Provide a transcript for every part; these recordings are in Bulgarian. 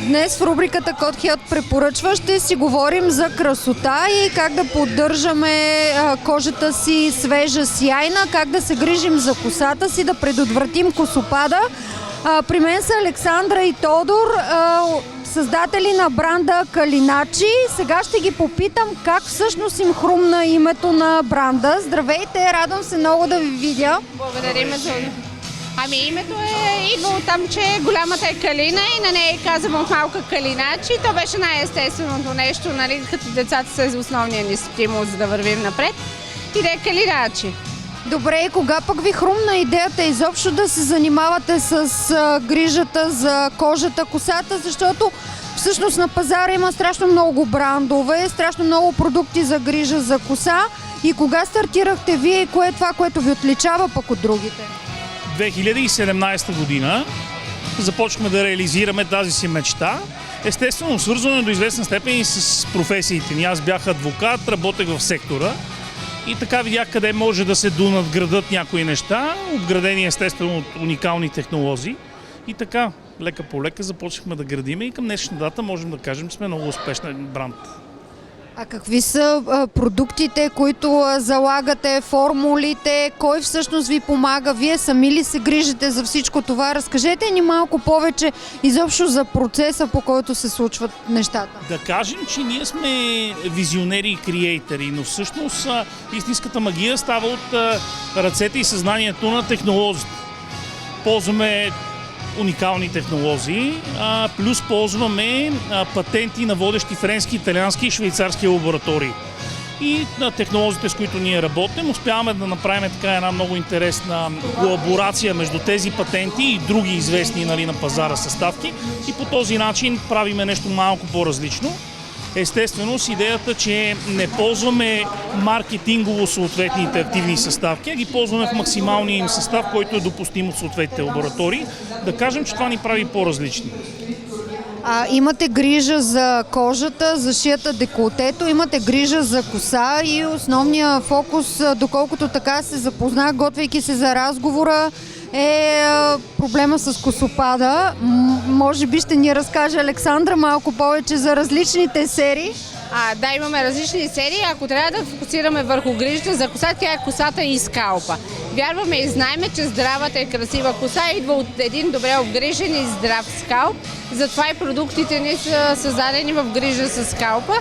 Днес в рубриката Код Хелт препоръчва ще си говорим за красота и как да поддържаме кожата си свежа, сияйна, как да се грижим за косата си, да предотвратим косопада. При мен са Александра и Тодор, създатели на бранда Калиначи. Сега ще ги попитам как всъщност им хрумна името на бранда. Здравейте, радвам се много да ви видя. Благодарим за... името идва от там, че голямата е Калина и на нея казвам от малка Калиначи. То беше най-естественото нещо, нали, като децата са основния ни стимул, за да вървим напред. И да е Калиначи. Добре, и кога пък ви хрумна идеята изобщо да се занимавате с грижата за кожата, косата, защото всъщност на пазара има страшно много брандове, страшно много продукти за грижа за коса. И кога стартирахте вие и кое е това, което ви отличава пък от другите? 2017 година започнахме да реализираме тази си мечта. Естествено, свързване до известна степен и с професиите ни. Аз бях адвокат, работех в сектора и така видях къде може да се донадградат някои неща, обградени естествено от уникални технологии. И така, лека по лека започнахме да градиме и към днешна дата можем да кажем, че сме много успешен бранд. А какви са продуктите, които залагате, формулите, кой всъщност ви помага, вие сами ли се грижите за всичко това? Разкажете ни малко повече изобщо за процеса, по който се случват нещата. Да кажем, че ние сме визионери и креатори, но всъщност истинската магия става от ръцете и съзнанието на технолозите. Ползваме уникални технологии, плюс ползваме патенти на водещи френски, италиански и швейцарски лаборатории. И на технологиите, с които ние работим, успяваме да направим така една много интересна колаборация между тези патенти и други известни, нали, на пазара съставки и по този начин правиме нещо малко по-различно. Естествено с идеята, че не ползваме маркетингово съответните активни съставки, а ги ползваме в максималния им състав, който е допустим от съответните лаборатории. Да кажем, че това ни прави по-различни. Имате грижа за кожата, за шията, деколтето, имате грижа за коса и основния фокус, доколкото така се запознах, готвейки се за разговора, е проблема с косопада. Може би ще ни разкаже Александра малко повече за различните серии. Да, имаме различни серии. Ако трябва да фокусираме върху грижата за коса, тя е косата и скалпа. Вярваме и знаеме, че здравата и красива коса идва от един добре обгрижен и здрав скалп. Затова и продуктите ни са създадени в грижа с скалпа.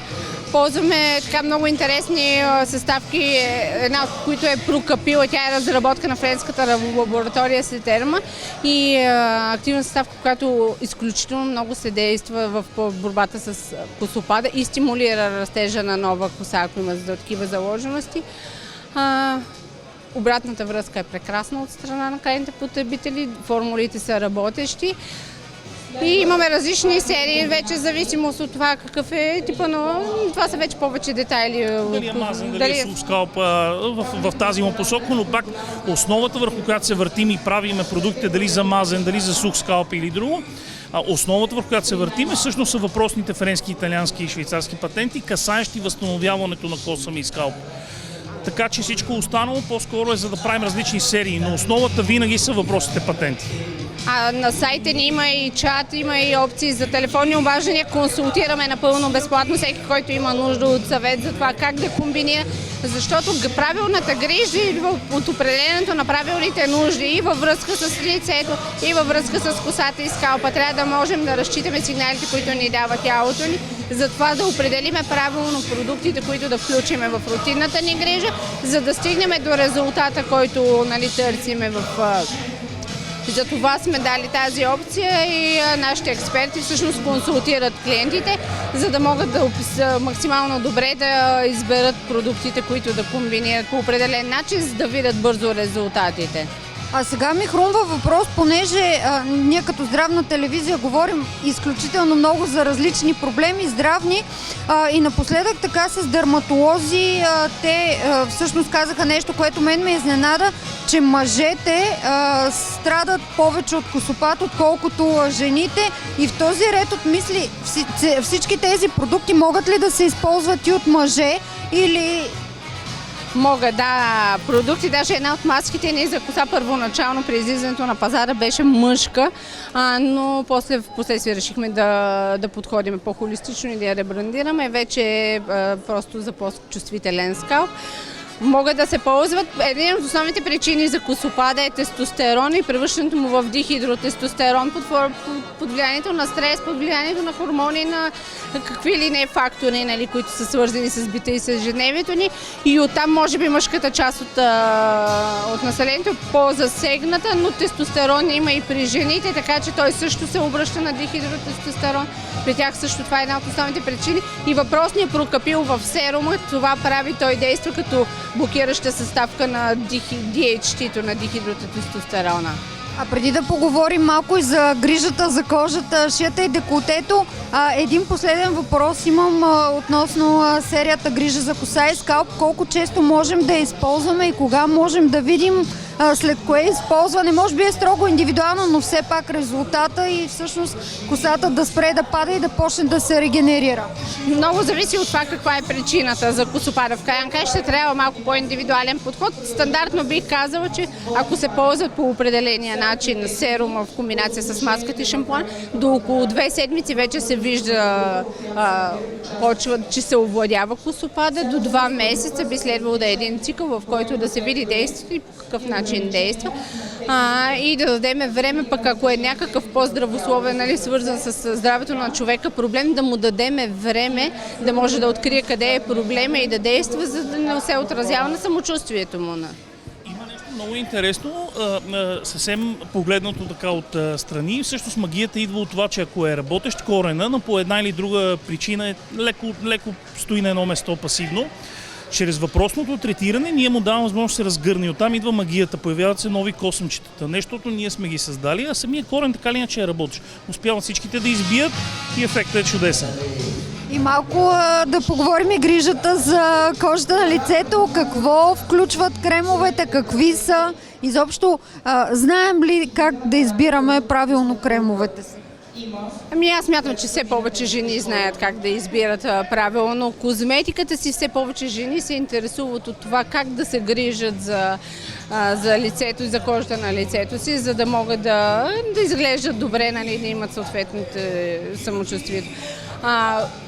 Ползваме така много интересни съставки, една от които е Прокапила, тя е разработка на френската лаборатория Сетерма и активна съставка, която изключително много се действа в борбата с косопада и стимулира растежа на нова коса, ако има такива заложености. Обратната връзка е прекрасна от страна на крайните потребители, формулите са работещи. И имаме различни серии, вече в зависимост от това какъв е типа, но това са вече повече детайли. Дали е мазен, дали е сух скалп в тази му посока, но пак основата, върху която се въртим и правиме продуктите, дали за мазен, дали за сух скалп или друго, основата, върху която се въртим, всъщност са въпросните френски, италиански и швейцарски патенти, касаещи възстановяването на косъм и скалп. Така че всичко останало по-скоро е за да правим различни серии, но основата винаги са въпросите патенти. На сайта ни има и чат, има и опции за телефонни обаждания. Консултираме напълно безплатно всеки, който има нужда от съвет за това как да комбинира, защото правилната грижа идва от определенето на правилните нужди и във връзка с лицето, и във връзка с косата и скалпа. Трябва да можем да разчитаме сигналите, които ни дава тялото ни, затова да определиме правилно продуктите, които да включиме в рутинната ни грижа, за да стигнем до резултата, който, нали, търсиме в... За това сме дали тази опция и нашите експерти всъщност консултират клиентите, за да могат да максимално добре да изберат продуктите, които да комбинират по определен начин, за да видят бързо резултатите. А сега ми хрумва въпрос, понеже ние като здравна телевизия говорим изключително много за различни проблеми, здравни и напоследък така с дерматолози, те всъщност казаха нещо, което мен ме изненада, че мъжете страдат повече от косопад, отколкото жените и в този ред от мисли всички тези продукти могат ли да се използват и от мъже или... продукти. Даже една от маските ни за коса първоначално при излизането на пазара беше мъжка, но после в последствие решихме да подходим по-холистично и да я ребрандираме. Вече е просто за по-чувствителен скалп. Могат да се ползват. Един от основните причини за косопада е тестостерон и превръщането му в дихидротестостерон под влиянието на стрес, под влиянието на хормони, на какви ли не фактори, нали, които са свързани с бита и с ежедневието ни. И оттам може би мъжката част от населението е по-засегната, но тестостерон има и при жените, така че той също се обръща на дихидротестостерон. При тях също това е една от основните причини. И въпросният прокапил в серума, това прави, той действа като блокираща съставка на DHT-то, на дихидротестостерона. А преди да поговорим малко и за грижата за кожата, шията и деколтето, един последен въпрос имам относно серията Грижа за коса и скалп. Колко често можем да я използваме и кога можем да видим след кое използване? Може би е строго индивидуално, но все пак резултата и всъщност косата да спре да пада и да почне да се регенерира. Много зависи от това каква е причината за косопада. В крайна ще трябва малко по-индивидуален подход. Стандартно бих казала, че ако се ползват по определения начин серума в комбинация с маската и шампуан, до около 2 седмици вече се вижда, че се овладява косопада. До 2 месеца би следвало да е един цикъл, в който да се види действието и по какъв начин действа. И да дадем време, пък ако е някакъв по-здравословен, нали, свързан с здравето на човека проблем, да му дадем време да може да открие къде е проблема и да действа, за да не се отразява на самочувствието му. Има нещо много интересно, съвсем погледнато така от страни. Всъщност магията идва от това, че ако е работещ корена, но по една или друга причина леко стои на едно место пасивно, чрез въпросното третиране ние му даваме възможност да се разгърне и оттам идва магията, появяват се нови косъмчетата. Нещото ние сме ги създали, а самия корен така ли иначе е работещ. Успяват всичките да избият и ефектът е чудесен. И малко да поговорим и грижата за кожата на лицето, какво включват кремовете, какви са. Изобщо знаем ли как да избираме правилно кремовете си? Аз смятам, че все повече жени знаят как да избират правилно козметиката си, все повече жени се интересуват от това как да се грижат за лицето и за кожата на лицето си, за да могат да изглеждат добре, нали, да имат съответните самочувствието.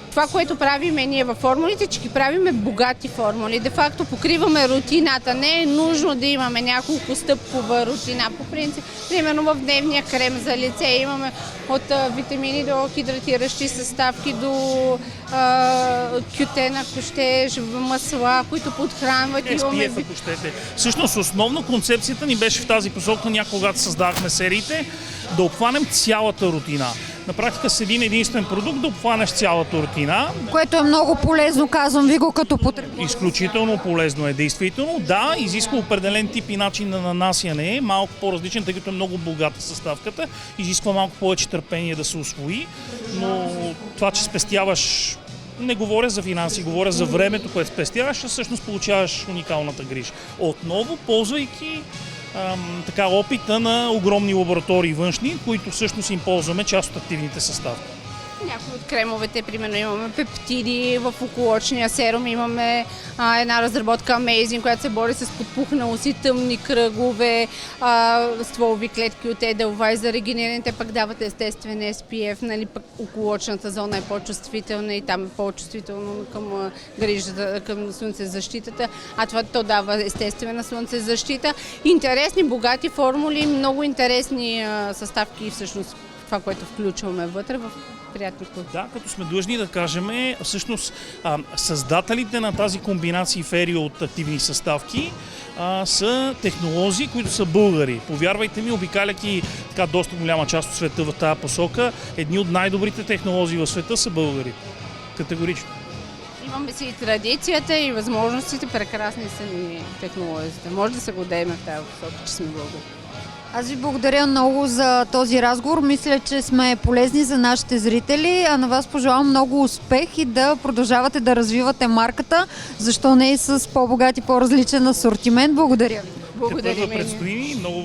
Това, което правиме ние във формулите, че ги правиме богати формули. Де факто покриваме рутината. Не е нужно да имаме няколко стъпкова рутина. По принцип, примерно в дневния крем за лице имаме от витамини до хидратиращи съставки, до кютен, ако щеш, масла, които подхранват. SPF, ако щете. Всъщност, основно концепцията ни беше в тази посока, когато създавахме сериите, да обхванем цялата рутина. На практика с един единствен продукт да обхванеш цялата рутина. Което е много полезно, казвам ви го като потребител. Изключително полезно е, действително. Да, изисква определен тип и начин на нанасяне, малко по-различен, тъй като е много богата съставката, изисква малко повече търпение да се усвои, но това, че спестяваш, не говоря за финанси, говоря за времето, което спестяваш, всъщност получаваш уникалната грижа. Отново, ползвайки опита на огромни лаборатории външни, които всъщност им ползваме част от активните съставки. Някои от кремовете, примерно имаме пептиди, в околочния серум имаме една разработка Amazing, която се бори с подпухналост и тъмни кръгове, стволови клетки от Edelweiss за регенериране, пък дават естествен SPF, нали, пък околочната зона е по-чувствителна и там е по-чувствително към грижата, към слънцезащитата, а това то дава естествена слънцезащита. Интересни, богати формули, много интересни съставки всъщност това, което включваме вътре в приятни вкуси. Да, като сме длъжни да кажем, всъщност създателите на тази комбинация фери от активни съставки са технолози, които са българи. Повярвайте ми, обикаляйки така доста голяма част от света в тази посока, едни от най-добрите технолози в света са българи. Категорично. Имаме си и традицията, и възможностите, прекрасни са ни технологиите. Може да се гордеем в тази посока, че сме българи. Аз ви благодаря много за този разговор. Мисля, че сме полезни за нашите зрители, а на вас пожелавам много успех и да продължавате да развивате марката, защо не и с по-богат и по-различен асортимент. Благодаря ви. Благодаря. Предстои. Много